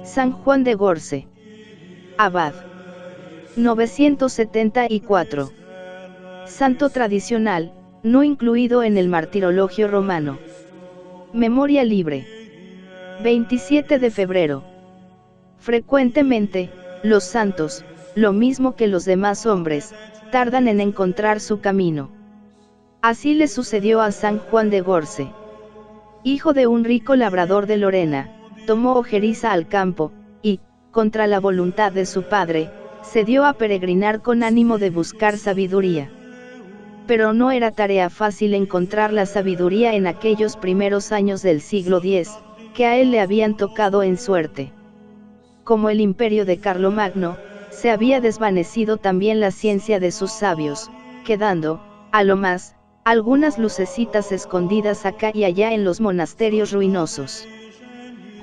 San Juan de Gorce. Abad. 974. Santo tradicional, no incluido en el martirologio romano. Memoria libre. 27 de febrero. Frecuentemente, los santos, lo mismo que los demás hombres, tardan en encontrar su camino. Así le sucedió a San Juan de Gorce. Hijo de un rico labrador de Lorena, tomó ojeriza al campo, y, contra la voluntad de su padre, se dio a peregrinar con ánimo de buscar sabiduría. Pero no era tarea fácil encontrar la sabiduría en aquellos primeros años del siglo X, que a él le habían tocado en suerte. Como el imperio de Carlomagno, se había desvanecido también la ciencia de sus sabios, quedando, a lo más, algunas lucecitas escondidas acá y allá en los monasterios ruinosos.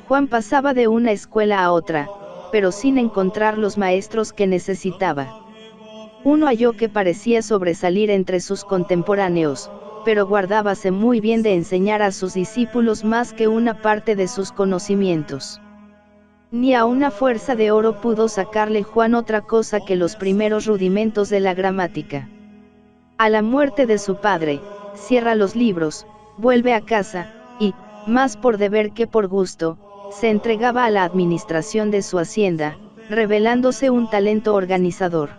Juan pasaba de una escuela a otra, pero sin encontrar los maestros que necesitaba. Uno halló que parecía sobresalir entre sus contemporáneos, pero guardábase muy bien de enseñar a sus discípulos más que una parte de sus conocimientos. Ni a una fuerza de oro pudo sacarle Juan otra cosa que los primeros rudimentos de la gramática. A la muerte de su padre, cierra los libros, vuelve a casa, y, más por deber que por gusto, se entregaba a la administración de su hacienda, revelándose un talento organizador.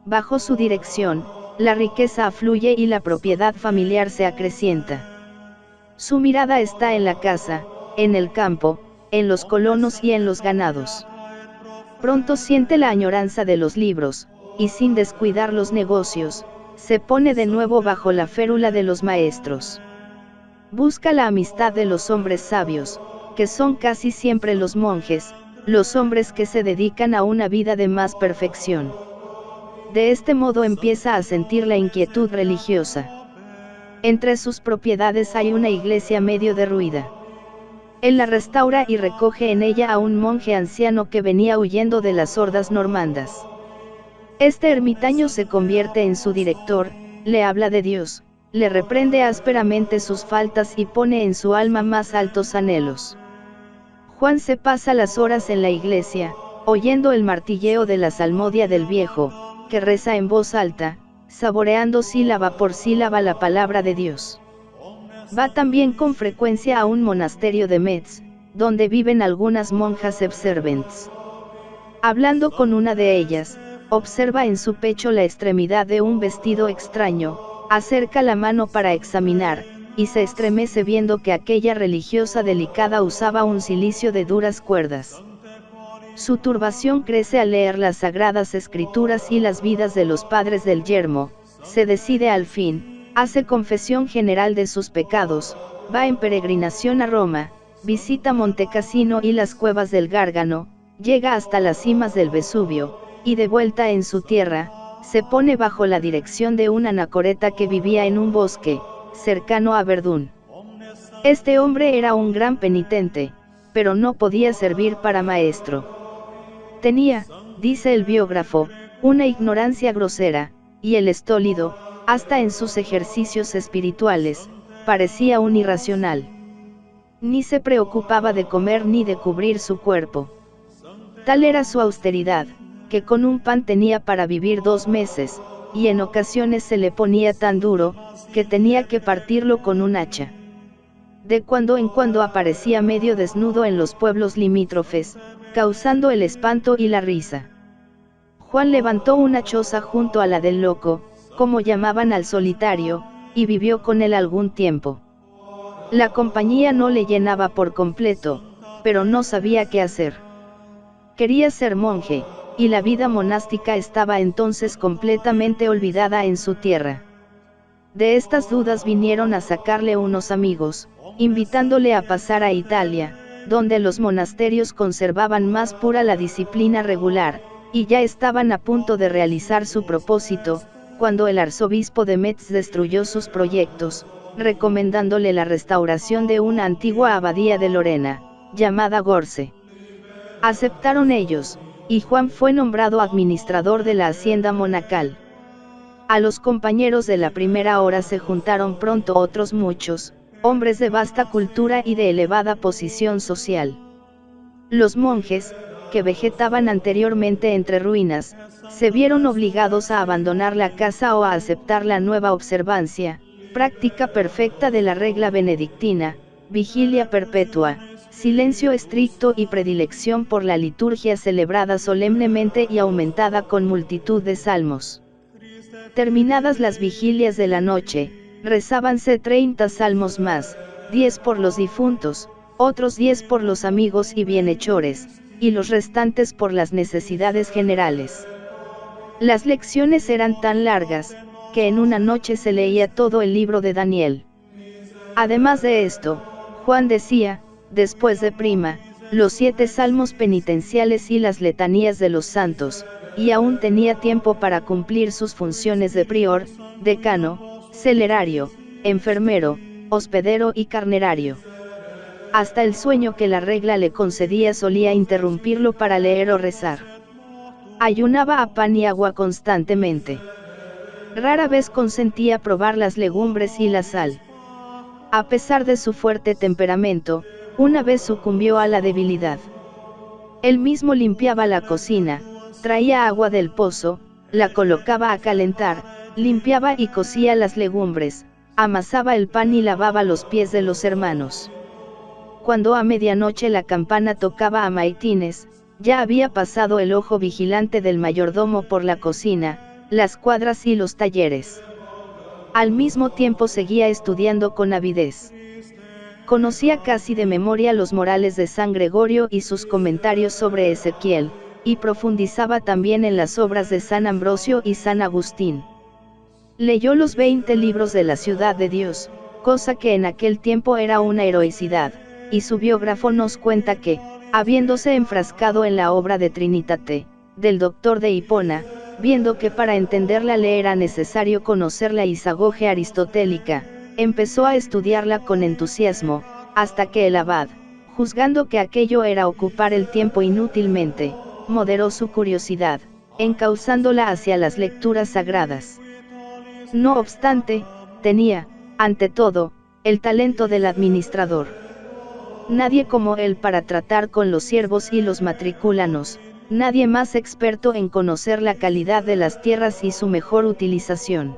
Bajo su dirección, la riqueza afluye y la propiedad familiar se acrecienta. Su mirada está en la casa, en el campo, en los colonos y en los ganados. Pronto siente la añoranza de los libros, y sin descuidar los negocios, se pone de nuevo bajo la férula de los maestros. Busca la amistad de los hombres sabios, que son casi siempre los monjes, los hombres que se dedican a una vida de más perfección. De este modo empieza a sentir la inquietud religiosa. Entre sus propiedades hay una iglesia medio derruida. Él la restaura y recoge en ella a un monje anciano que venía huyendo de las hordas normandas. Este ermitaño se convierte en su director, le habla de Dios, le reprende ásperamente sus faltas y pone en su alma más altos anhelos. Juan se pasa las horas en la iglesia, oyendo el martilleo de la salmodia del viejo, que reza en voz alta, saboreando sílaba por sílaba la palabra de Dios. Va también con frecuencia a un monasterio de Metz, donde viven algunas monjas subservents. Hablando con una de ellas, observa en su pecho la extremidad de un vestido extraño, acerca la mano para examinar, y se estremece viendo que aquella religiosa delicada usaba un cilicio de duras cuerdas. Su turbación crece al leer las sagradas escrituras y las vidas de los padres del yermo, se decide al fin, hace confesión general de sus pecados, va en peregrinación a Roma, visita Montecassino y las cuevas del Gárgano, llega hasta las cimas del Vesubio, y de vuelta en su tierra, se pone bajo la dirección de un anacoreta que vivía en un bosque, cercano a Verdún. Este hombre era un gran penitente, pero no podía servir para maestro. Tenía, dice el biógrafo, una ignorancia grosera, y el estólido, hasta en sus ejercicios espirituales, parecía un irracional. Ni se preocupaba de comer ni de cubrir su cuerpo. Tal era su austeridad, que con un pan tenía para vivir 2 meses, y en ocasiones se le ponía tan duro, que tenía que partirlo con un hacha. De cuando en cuando aparecía medio desnudo en los pueblos limítrofes, causando el espanto y la risa. Juan levantó una choza junto a la del loco, como llamaban al solitario, y vivió con él algún tiempo. La compañía no le llenaba por completo, pero no sabía qué hacer. Quería ser monje, y la vida monástica estaba entonces completamente olvidada en su tierra. De estas dudas vinieron a sacarle unos amigos, invitándole a pasar a Italia, donde los monasterios conservaban más pura la disciplina regular, y ya estaban a punto de realizar su propósito, cuando el arzobispo de Metz destruyó sus proyectos, recomendándole la restauración de una antigua abadía de Lorena, llamada Gorce. Aceptaron ellos, y Juan fue nombrado administrador de la hacienda monacal. A los compañeros de la primera hora se juntaron pronto otros muchos, hombres de vasta cultura y de elevada posición social. Los monjes, que vegetaban anteriormente entre ruinas, se vieron obligados a abandonar la casa o a aceptar la nueva observancia, práctica perfecta de la regla benedictina, vigilia perpetua, silencio estricto y predilección por la liturgia celebrada solemnemente y aumentada con multitud de salmos. Terminadas las vigilias de la noche, rezábanse 30 salmos más, 10 por los difuntos, otros 10 por los amigos y bienhechores, y los restantes por las necesidades generales. Las lecciones eran tan largas, que en una noche se leía todo el libro de Daniel. Además de esto, Juan decía, después de prima, los 7 salmos penitenciales y las letanías de los santos, y aún tenía tiempo para cumplir sus funciones de prior, decano, celerario, enfermero, hospedero y carnerario. Hasta el sueño que la regla le concedía solía interrumpirlo para leer o rezar. Ayunaba a pan y agua constantemente. Rara vez consentía probar las legumbres y la sal. A pesar de su fuerte temperamento, una vez sucumbió a la debilidad. Él mismo limpiaba la cocina, traía agua del pozo, la colocaba a calentar, limpiaba y cocía las legumbres, amasaba el pan y lavaba los pies de los hermanos. Cuando a medianoche la campana tocaba a maitines, ya había pasado el ojo vigilante del mayordomo por la cocina, las cuadras y los talleres. Al mismo tiempo seguía estudiando con avidez. Conocía casi de memoria los morales de San Gregorio y sus comentarios sobre Ezequiel, y profundizaba también en las obras de San Ambrosio y San Agustín. Leyó los 20 libros de la Ciudad de Dios, cosa que en aquel tiempo era una heroicidad, y su biógrafo nos cuenta que, habiéndose enfrascado en la obra de Trinitate, del doctor de Hipona, viendo que para entenderla le era necesario conocer la isagoge aristotélica, empezó a estudiarla con entusiasmo, hasta que el abad, juzgando que aquello era ocupar el tiempo inútilmente, moderó su curiosidad, encauzándola hacia las lecturas sagradas. No obstante, tenía, ante todo, el talento del administrador. Nadie como él para tratar con los siervos y los matriculanos, nadie más experto en conocer la calidad de las tierras y su mejor utilización.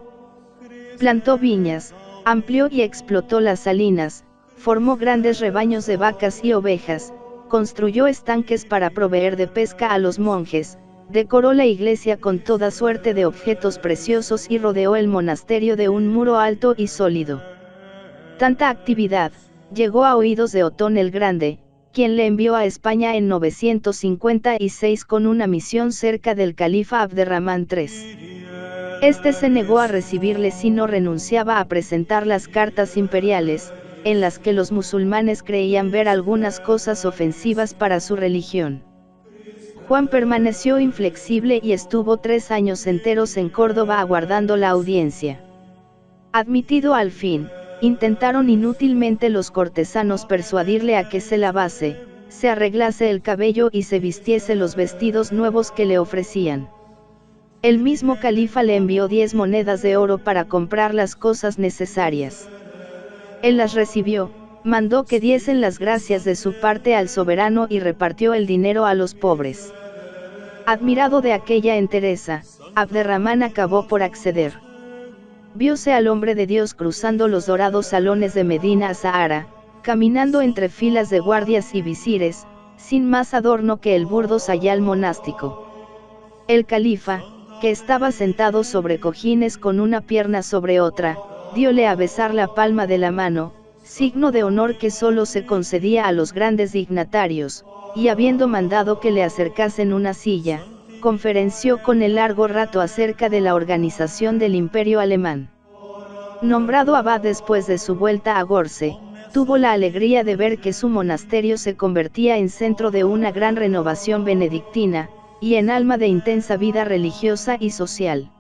Plantó viñas, amplió y explotó las salinas, formó grandes rebaños de vacas y ovejas, construyó estanques para proveer de pesca a los monjes, decoró la iglesia con toda suerte de objetos preciosos y rodeó el monasterio de un muro alto y sólido. Tanta actividad llegó a oídos de Otón el Grande, quien le envió a España en 956 con una misión cerca del califa Abderramán III. Este se negó a recibirle si no renunciaba a presentar las cartas imperiales, en las que los musulmanes creían ver algunas cosas ofensivas para su religión. Juan permaneció inflexible y estuvo 3 años enteros en Córdoba aguardando la audiencia. Admitido al fin, intentaron inútilmente los cortesanos persuadirle a que se lavase, se arreglase el cabello y se vistiese los vestidos nuevos que le ofrecían. El mismo califa le envió 10 monedas de oro para comprar las cosas necesarias. Él las recibió, mandó que diesen las gracias de su parte al soberano y repartió el dinero a los pobres. Admirado de aquella entereza, Abderramán acabó por acceder. Vióse al hombre de Dios cruzando los dorados salones de Medina a Zahara, caminando entre filas de guardias y visires, sin más adorno que el burdo sayal monástico. El califa, que estaba sentado sobre cojines con una pierna sobre otra, diole a besar la palma de la mano, signo de honor que solo se concedía a los grandes dignatarios, y habiendo mandado que le acercasen una silla, conferenció con él largo rato acerca de la organización del Imperio alemán. Nombrado abad después de su vuelta a Gorce, tuvo la alegría de ver que su monasterio se convertía en centro de una gran renovación benedictina, y en alma de intensa vida religiosa y social.